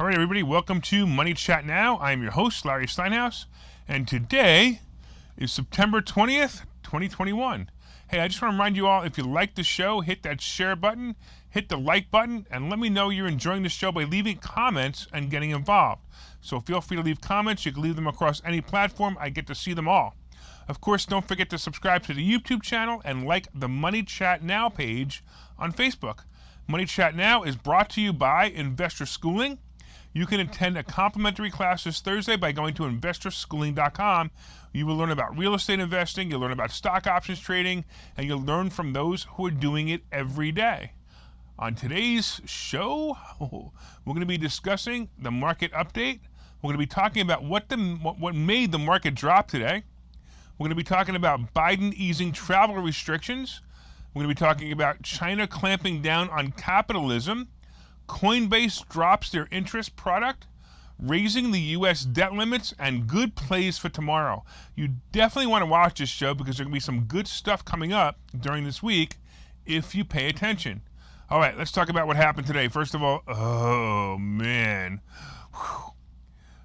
All right, everybody, welcome to Money Chat Now. I'm your host, Larry Steinhouse, and today is September 20th, 2021. Hey, I just want to remind you all, if you like the show, hit that share button, hit the like button, and let me know you're enjoying the show by leaving comments and getting involved. So feel free to leave comments. You can leave them across any platform. I get to see them all. Of course, don't forget to subscribe to the YouTube channel and like the Money Chat Now page on Facebook. Money Chat Now is brought to you by Investor Schooling. You can attend a complimentary class this Thursday by going to investorschooling.com. You will learn about real estate investing, you'll learn about stock options trading, and you'll learn from those who are doing it every day. On today's show, we're going to be discussing the market update. We're going to be talking about what made the market drop today. We're going to be talking about Biden easing travel restrictions. We're going to be talking about China clamping down on capitalism. Coinbase drops their interest product, raising the U.S. debt limits, and good plays for tomorrow. You definitely want to watch this show because there's going to be some good stuff coming up during this week if you pay attention. All right, let's talk about what happened today. First of all, oh, man. Whew.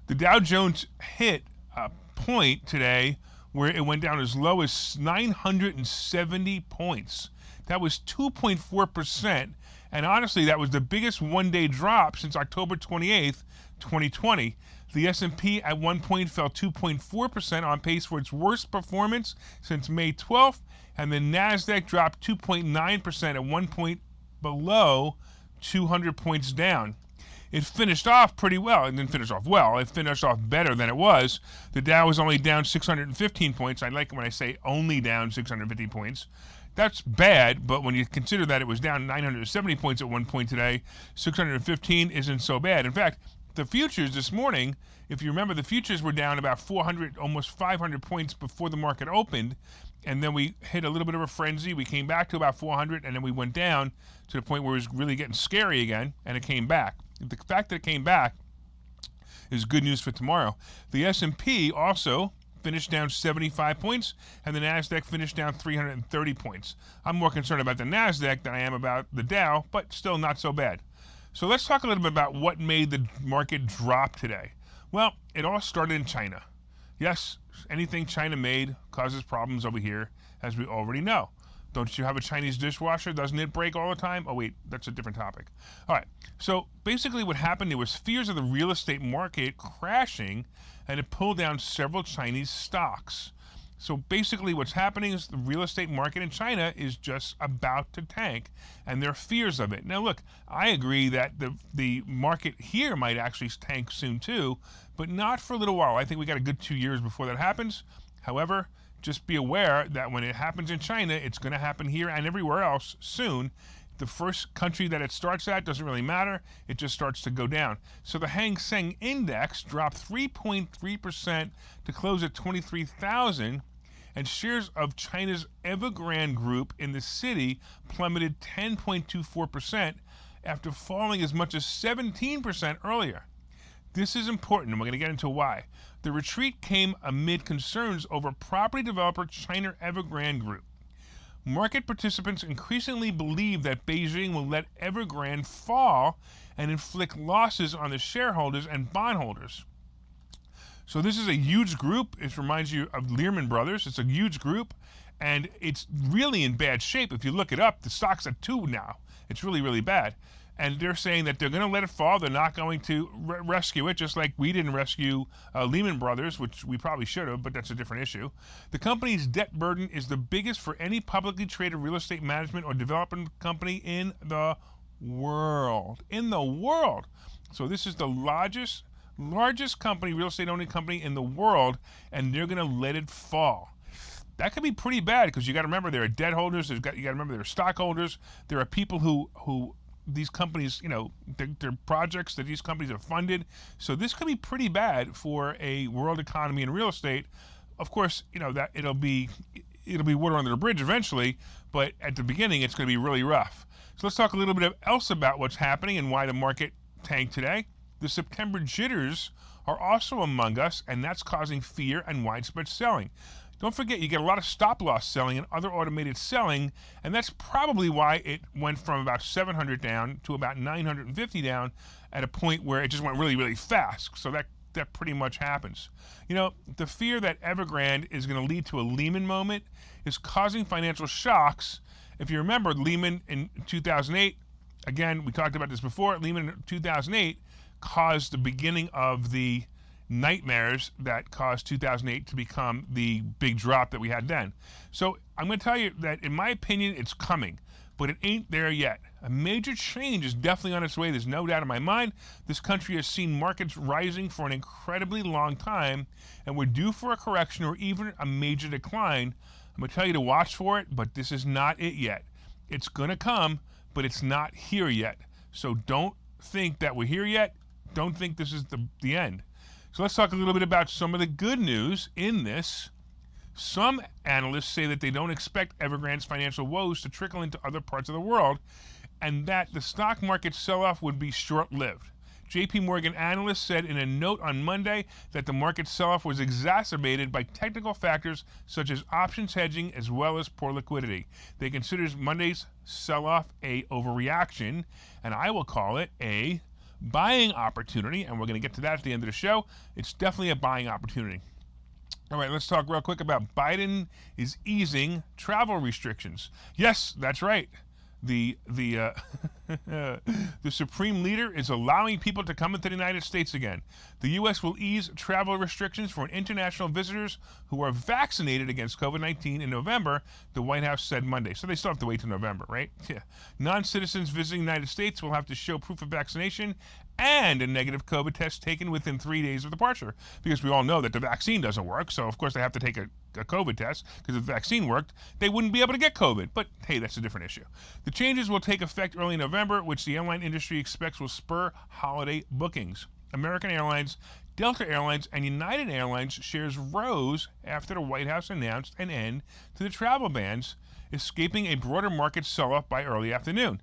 The Dow Jones hit a point today where it went down as low as 970 points. That was 2.4%. And honestly, that was the biggest one-day drop since October 28th, 2020. The S&P at one point fell 2.4% on pace for its worst performance since May 12th, and the NASDAQ dropped 2.9% at one point below 200 points down. It finished off pretty well. It didn't finish off well. It finished off better than it was. The Dow was only down 615 points. I like when I say only down 650 points. That's bad, but when you consider that it was down 970 points at one point today, 615 isn't so bad. In fact, the futures this morning, if you remember, the futures were down about 400, almost 500 points before the market opened, and then we hit a little bit of a frenzy. We came back to about 400, and then we went down to the point where it was really getting scary again, and it came back. The fact that it came back is good news for tomorrow. The S&P also finished down 75 points, and the NASDAQ finished down 330 points. I'm more concerned about the NASDAQ than I am about the Dow, but still not so bad. So let's talk a little bit about what made the market drop today. Well, it all started in China. Yes, anything China made causes problems over here, as we already know. Don't you have a Chinese dishwasher? Doesn't it break all the time? Oh, wait, that's a different topic. All right, so basically what happened, there was fears of the real estate market crashing, and it pulled down several Chinese stocks. So basically what's happening is the real estate market in China is just about to tank, and there are fears of it. Now, look, I agree that the market here might actually tank soon too, but not for a little while. I think we got a good 2 years before that happens. However, just be aware that when it happens in China, it's going to happen here and everywhere else soon. The first country that it starts at doesn't really matter. It just starts to go down. So the Hang Seng Index dropped 3.3% to close at 23,000, and shares of China's Evergrande Group in the city plummeted 10.24% after falling as much as 17% earlier. This is important, and we're going to get into why. The retreat came amid concerns over property developer China Evergrande Group. Market participants increasingly believe that Beijing will let Evergrande fall and inflict losses on the shareholders and bondholders. So this is a huge group. It reminds you of Lehman Brothers. It's a huge group, and it's really in bad shape. If you look it up, the stock's at 2 now. It's really, really bad. And they're saying that they're going to let it fall. They're not going to rescue it, just like we didn't rescue Lehman Brothers, which we probably should have, but that's a different issue. The company's debt burden is the biggest for any publicly traded real estate management or development company in the world. In the world. So this is the largest company, real estate owning company in the world, and they're going to let it fall. That could be pretty bad because you got to remember there are debt holders. You got to remember there are stockholders. There are people who these companies, you know, they're projects that these companies have funded. So this could be pretty bad for a world economy and real estate. Of course, you know, that it'll be water under the bridge eventually, but at the beginning it's going to be really rough. So let's talk a little bit else about what's happening and why the market tanked today. The September jitters are also among us, and that's causing fear and widespread selling. Don't forget, you get a lot of stop-loss selling and other automated selling, and that's probably why it went from about 700 down to about 950 down at a point where it just went really, really fast. So that pretty much happens. You know, the fear that Evergrande is going to lead to a Lehman moment is causing financial shocks. If you remember, Lehman in 2008, again, we talked about this before, Lehman in 2008 caused the beginning of the nightmares that caused 2008 to become the big drop that we had then. So I'm going to tell you that, in my opinion, it's coming, but it ain't there yet. A major change is definitely on its way. There's no doubt in my mind. This country has seen markets rising for an incredibly long time, and we're due for a correction or even a major decline. I'm going to tell you to watch for it, but this is not it yet. It's going to come, but it's not here yet. So don't think that we're here yet. Don't think this is the end. So let's talk a little bit about some of the good news in this. Some analysts say that they don't expect Evergrande's financial woes to trickle into other parts of the world, and that the stock market sell-off would be short-lived. JP Morgan analysts said in a note on Monday that the market sell-off was exacerbated by technical factors such as options hedging as well as poor liquidity. They consider Monday's sell-off a overreaction, and I will call it a buying opportunity, and we're going to get to that at the end of the show. It's definitely a buying opportunity. All right, let's talk real quick about Biden is easing travel restrictions. Yes, that's right. The Supreme Leader is allowing people to come into the United States again. The U.S. will ease travel restrictions for international visitors who are vaccinated against COVID-19 in November, the White House said Monday. So they still have to wait till November, right? Yeah. Non-citizens visiting the United States will have to show proof of vaccination and a negative COVID test taken within 3 days of departure, because we all know that the vaccine doesn't work. So, of course, they have to take a COVID test, because if the vaccine worked, they wouldn't be able to get COVID. But, hey, that's a different issue. The changes will take effect early November, which the airline industry expects will spur holiday bookings. American Airlines, Delta Airlines, and United Airlines shares rose after the White House announced an end to the travel bans, escaping a broader market sell-off by early afternoon.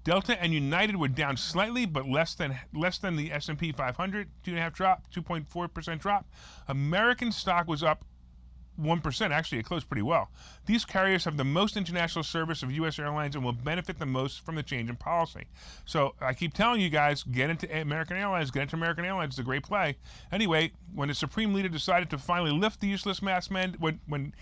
Delta and United were down slightly, but less than the S&P 500, 2.4% drop. American stock was up 1%. Actually, it closed pretty well. These carriers have the most international service of U.S. airlines and will benefit the most from the change in policy. So I keep telling you guys, get into American Airlines. Get into American Airlines. It's a great play. Anyway, when the Supreme Leader decided to finally lift the useless mask mandate, when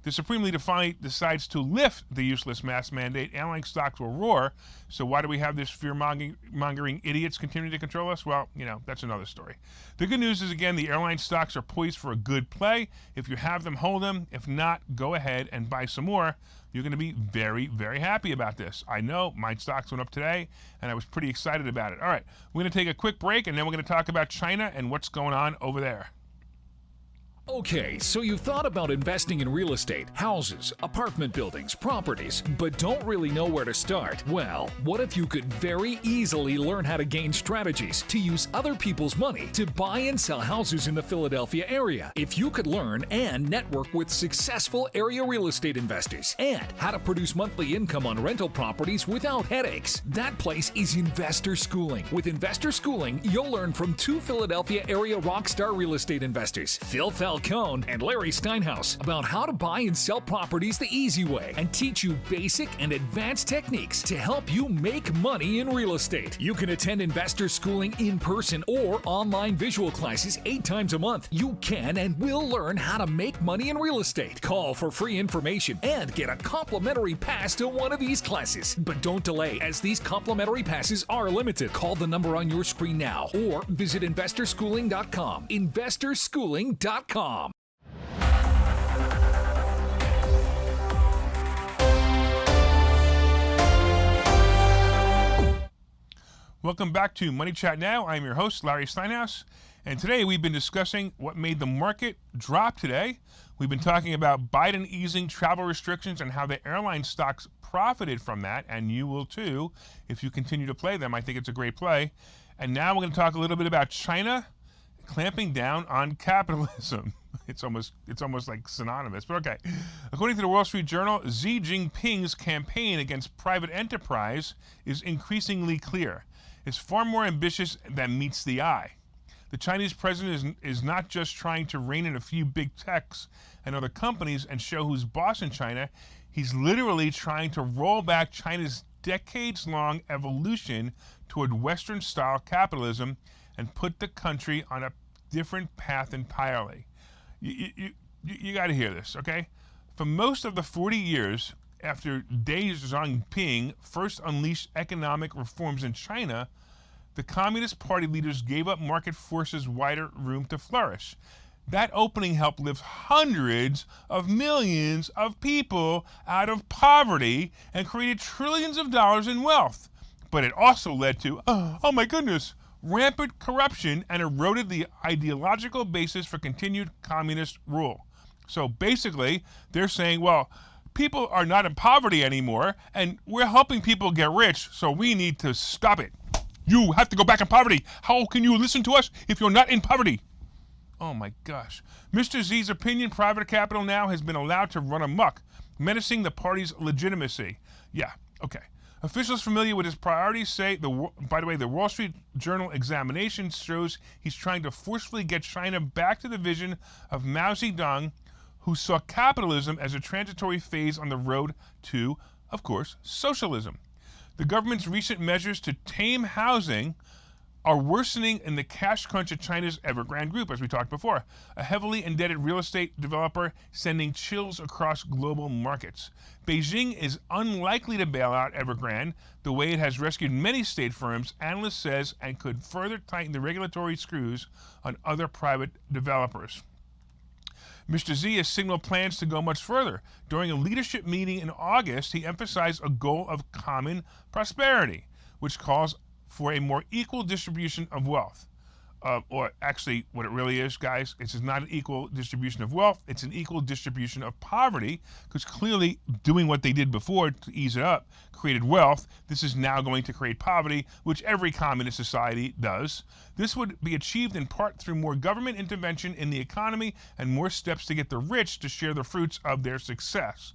the Supreme Leader finally decides to lift the useless mask mandate, airline stocks will roar. So why do we have this fear-mongering idiots continuing to control us? Well, you know, that's another story. The good news is, again, the airline stocks are poised for a good play. If you have them, hold them. If not, go ahead and buy some more. You're going to be very, very happy about this. I know my stocks went up today, and I was pretty excited about it. All right, we're going to take a quick break, and then we're going to talk about China and what's going on over there. Okay, so you've thought about investing in real estate, houses, apartment buildings, properties, but don't really know where to start? Well, what if you could very easily learn how to gain strategies to use other people's money to buy and sell houses in the Philadelphia area? If you could learn and network with successful area real estate investors and how to produce monthly income on rental properties without headaches, that place is Investor Schooling. With Investor Schooling, you'll learn from two Philadelphia area rockstar real estate investors, Phil Falcone and Larry Steinhouse, about how to buy and sell properties the easy way and teach you basic and advanced techniques to help you make money in real estate. You can attend Investor Schooling in person or online visual classes 8 times a month. You can and will learn how to make money in real estate. Call for free information and get a complimentary pass to one of these classes. But don't delay, as these complimentary passes are limited. Call the number on your screen now or visit investorschooling.com. investorschooling.com. Welcome back to Money Chat Now. I'm your host, Larry Steinhouse, and today we've been discussing what made the market drop today. We've been talking about Biden easing travel restrictions and how the airline stocks profited from that, and you will too if you continue to play them. I think it's a great play. And now we're going to talk a little bit about China clamping down on capitalism. It's almost like synonymous, but okay. According to the Wall Street Journal, Xi Jinping's campaign against private enterprise is increasingly clear. It's far more ambitious than meets the eye. The Chinese president is not just trying to rein in a few big techs and other companies and show who's boss in China. He's literally trying to roll back China's decades-long evolution toward Western-style capitalism and put the country on a different path entirely. You got to hear this, okay? For most of the 40 years after Deng Xiaoping first unleashed economic reforms in China, the Communist Party leaders gave up market forces wider room to flourish. That opening helped lift hundreds of millions of people out of poverty and created trillions of dollars in wealth. But it also led to, oh my goodness, rampant corruption and eroded the ideological basis for continued communist rule. So basically, they're saying, well, people are not in poverty anymore, and we're helping people get rich, so we need to stop it. You have to go back in poverty. How can you listen to us if you're not in poverty? Oh my gosh. Mr. Xi's opinion private capital now has been allowed to run amok, menacing the party's legitimacy. Yeah, okay. Officials familiar with his priorities say, by the way, the Wall Street Journal examination shows he's trying to forcefully get China back to the vision of Mao Zedong, who saw capitalism as a transitory phase on the road to, of course, socialism. The government's recent measures to tame housing are worsening in the cash crunch of China's Evergrande Group, as we talked before, a heavily indebted real estate developer sending chills across global markets. Beijing is unlikely to bail out Evergrande the way it has rescued many state firms, analysts says, and could further tighten the regulatory screws on other private developers. Mr. Xi has signaled plans to go much further. During a leadership meeting in August, he emphasized a goal of common prosperity, which calls for a more equal distribution of wealth. Or actually, what it really is, guys, it's not an equal distribution of wealth, it's an equal distribution of poverty, because clearly doing what they did before to ease it up created wealth. This is now going to create poverty, which every communist society does. This would be achieved in part through more government intervention in the economy and more steps to get the rich to share the fruits of their success.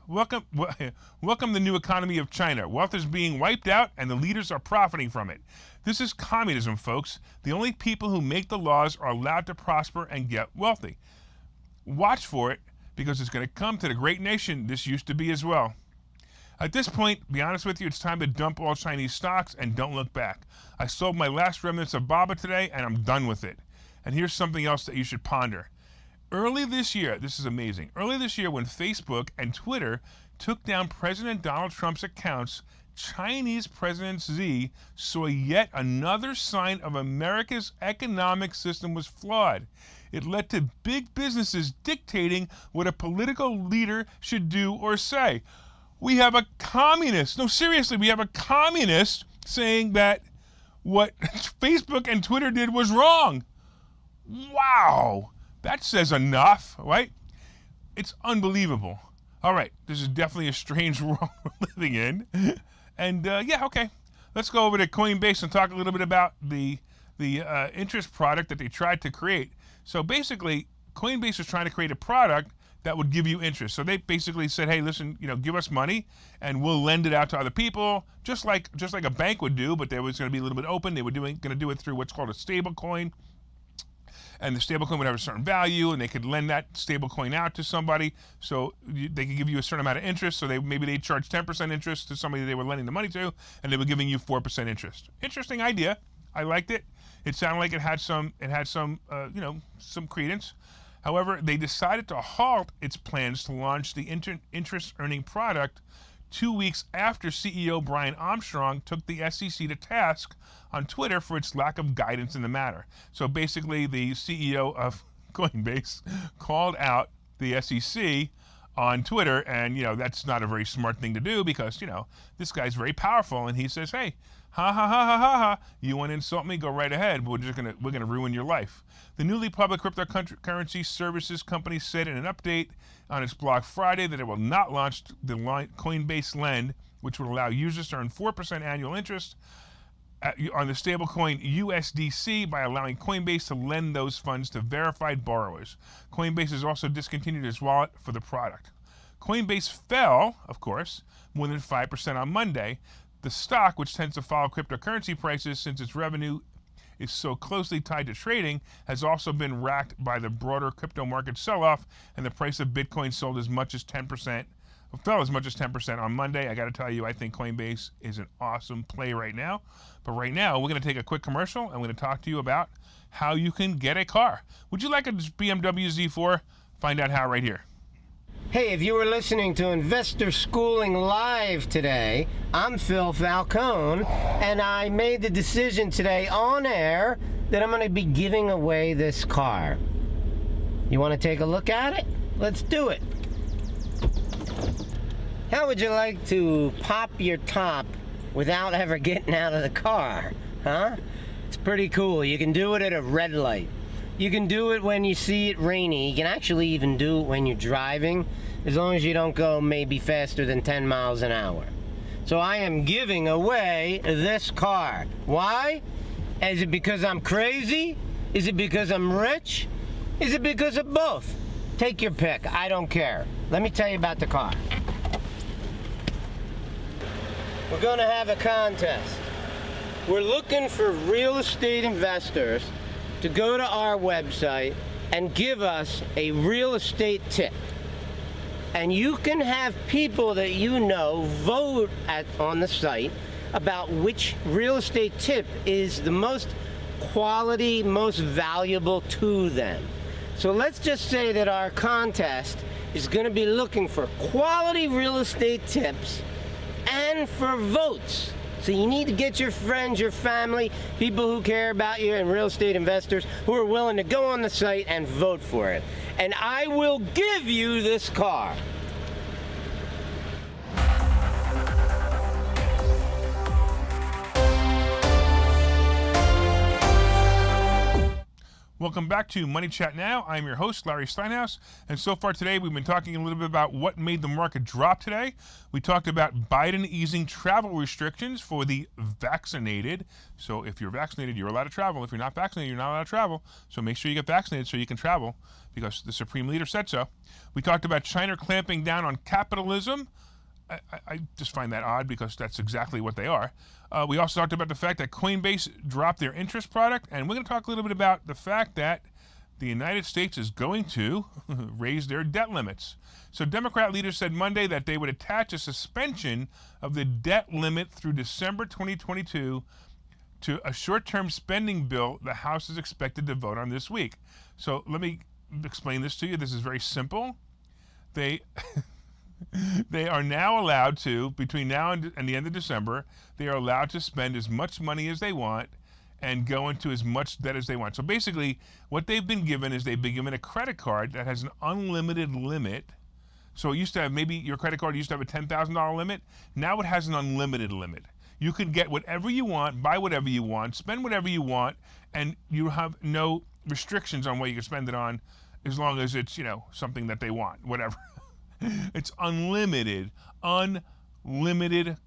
Welcome the new economy of China. Wealth is being wiped out and the leaders are profiting from it. This is communism, folks. The only people who make the laws are allowed to prosper and get wealthy. Watch for it, because it's going to come to the great nation this used to be as well. At this point, be honest with you, it's time to dump all Chinese stocks and don't look back. I sold my last remnants of BABA today and I'm done with it. And here's something else that you should ponder. Early this year, this is amazing, early this year when Facebook and Twitter took down President Donald Trump's accounts, Chinese President Xi saw yet another sign of America's economic system was flawed. It led to big businesses dictating what a political leader should do or say. We have a communist, no seriously, we have a communist saying that what Facebook and Twitter did was wrong. Wow. That says enough, right? It's unbelievable. All right, this is definitely a strange world we're living in. And yeah, okay. Let's go over to Coinbase and talk a little bit about the interest product that they tried to create. So basically, Coinbase was trying to create a product that would give you interest. So they basically said, hey, listen, give us money and we'll lend it out to other people, just like a bank would do, but there was going to be a little bit open. They were going to do it through what's called a stable coin. And the stablecoin would have a certain value, and they could lend that stablecoin out to somebody, so they could give you a certain amount of interest. So maybe they'd charge 10% interest to somebody they were lending the money to, and they were giving you 4% interest. Interesting idea. I liked it. It sounded like it had some credence. However, they decided to halt its plans to launch the interest-earning product 2 weeks after CEO Brian Armstrong took the SEC to task on Twitter for its lack of guidance in the matter. So basically, the CEO of Coinbase called out the SEC on Twitter, and that's not a very smart thing to do, because this guy's very powerful, and he says, hey, ha ha ha ha ha ha, you want to insult me? Go right ahead. We're gonna ruin your life. The newly public cryptocurrency services company said in an update on its blog Friday that it will not launch the Coinbase Lend, which would allow users to earn 4% annual interest on the stablecoin USDC by allowing Coinbase to lend those funds to verified borrowers. Coinbase has also discontinued its wallet for the product. Coinbase fell, of course, more than 5% on Monday. The stock, which tends to follow cryptocurrency prices since its revenue is so closely tied to trading, has also been racked by the broader crypto market sell-off, and the price of Bitcoin fell as much as 10% on Monday. I got to tell you, I think Coinbase is an awesome play right now. But right now, we're going to take a quick commercial. I'm going to talk to you about how you can get a car. Would you like a BMW Z4? Find out how right here. Hey, if you were listening to Investor Schooling Live today, I'm Phil Falcone, and I made the decision today on air that I'm going to be giving away this car. You want to take a look at it? Let's do it. How would you like to pop your top without ever getting out of the car? Huh? It's pretty cool. You can do it at a red light. You can do it when you see it rainy. You can actually even do it when you're driving, as long as you don't go maybe faster than 10 miles an hour. So I am giving away this car. Why? Is it because I'm crazy? Is it because I'm rich? Is it because of both? Take your pick. I don't care. Let me tell you about the car. We're going to have a contest. We're looking for real estate investors to go to our website and give us a real estate tip. And you can have people that you know vote on the site about which real estate tip is the most quality, most valuable to them. So let's just say that our contest is going to be looking for quality real estate tips and for votes. So you need to get your friends, your family, people who care about you, and real estate investors who are willing to go on the site and vote for it. And I will give you this car. Welcome back to Money Chat Now. I'm your host, Larry Steinhouse, and so far today we've been talking a little bit about what made the market drop today. We talked about Biden easing travel restrictions for the vaccinated. So if you're vaccinated, you're allowed to travel. If you're not vaccinated, you're not allowed to travel. So make sure you get vaccinated so you can travel, because the Supreme Leader said so. We talked about China clamping down on capitalism. I just find that odd, because that's exactly what they are. We also talked about the fact that Coinbase dropped their interest product, and we're going to talk a little bit about the fact that the United States is going to raise their debt limits. So Democrat leaders said Monday that they would attach a suspension of the debt limit through December 2022 to a short-term spending bill the House is expected to vote on this week. So let me explain this to you. This is very simple. They are now allowed to, between now and the end of December, they are allowed to spend as much money as they want and go into as much debt as they want. So basically, what they've been given is they've been given a credit card that has an unlimited limit. So it used to have, maybe your credit card used to have a $10,000 limit. Now it has an unlimited limit. You can get whatever you want, buy whatever you want, spend whatever you want, and you have no restrictions on what you can spend it on, as long as it's, something that they want, whatever. It's unlimited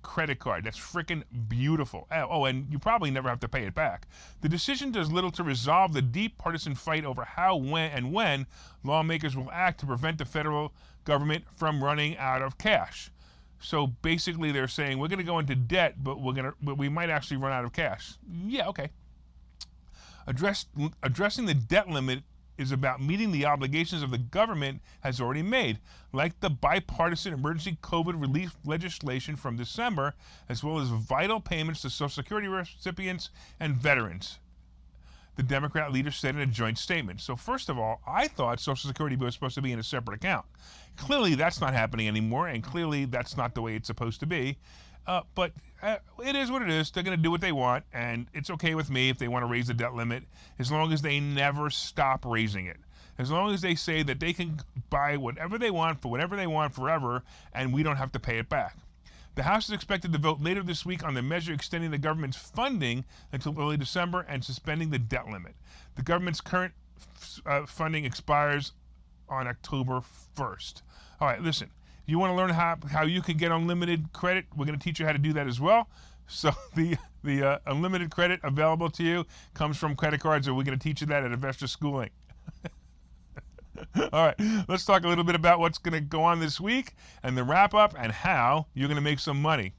credit card. That's freaking beautiful. Oh, and you probably never have to pay it back. The decision does little to resolve the deep partisan fight over how, when lawmakers will act to prevent the federal government from running out of cash. So basically, they're saying we're going to go into debt, but we might actually run out of cash. Yeah, okay. Addressing the debt limit is about meeting the obligations of the government has already made, like the bipartisan emergency COVID relief legislation from December, as well as vital payments to Social Security recipients and veterans, the Democrat leader said in a joint statement. So first of all, I thought Social Security was supposed to be in a separate account. Clearly that's not happening anymore, and clearly that's not the way it's supposed to be. But it is what it is. They're going to do what they want, and it's okay with me if they want to raise the debt limit, as long as they never stop raising it. As long as they say that they can buy whatever they want for whatever they want forever, and we don't have to pay it back. The House is expected to vote later this week on the measure extending the government's funding until early December and suspending the debt limit. The government's current funding expires on October 1st. All right, listen. You want to learn how you can get unlimited credit? We're going to teach you how to do that as well. So the unlimited credit available to you comes from credit cards, and we're going to teach you that at Investor Schooling. All right, let's talk a little bit about what's going to go on this week and the wrap up and how you're going to make some money.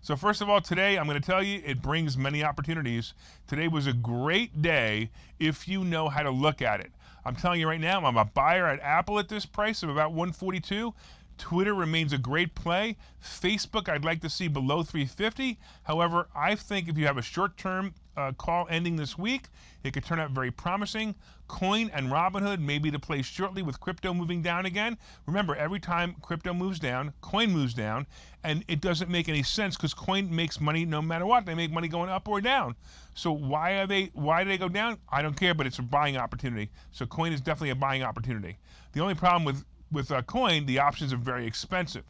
So first of all, today I'm going to tell you it brings many opportunities. Today was a great day if you know how to look at it. I'm telling you right now, I'm a buyer at Apple at this price of about 142. Twitter remains a great play. Facebook, I'd like to see below 350. However, I think if you have a short-term call ending this week, it could turn out very promising. Coin and Robinhood may be the play shortly with crypto moving down again. Remember, every time crypto moves down, coin moves down, and it doesn't make any sense because coin makes money no matter what. They make money going up or down. So why do they go down? I don't care, but it's a buying opportunity. So coin is definitely a buying opportunity. The only problem with coin, the options are very expensive.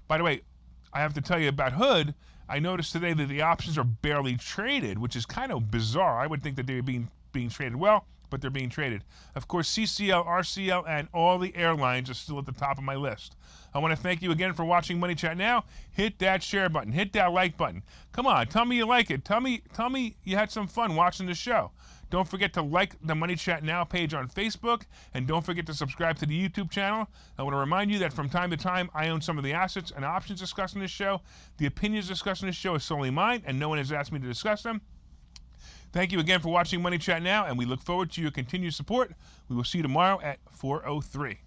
By the way, I have to tell you about Hood. I noticed today that the options are barely traded, which is kind of bizarre. I would think that they're being traded well, but they're being traded. Of course, CCL, RCL, and all the airlines are still at the top of my list. I want to thank you again for watching Money Chat Now. Hit that share button. Hit that like button. Come on, tell me you like it. Tell me you had some fun watching the show. Don't forget to like the Money Chat Now page on Facebook, and don't forget to subscribe to the YouTube channel. I want to remind you that from time to time, I own some of the assets and options discussed in this show. The opinions discussed in this show is solely mine, and no one has asked me to discuss them. Thank you again for watching Money Chat Now, and we look forward to your continued support. We will see you tomorrow at 4:03.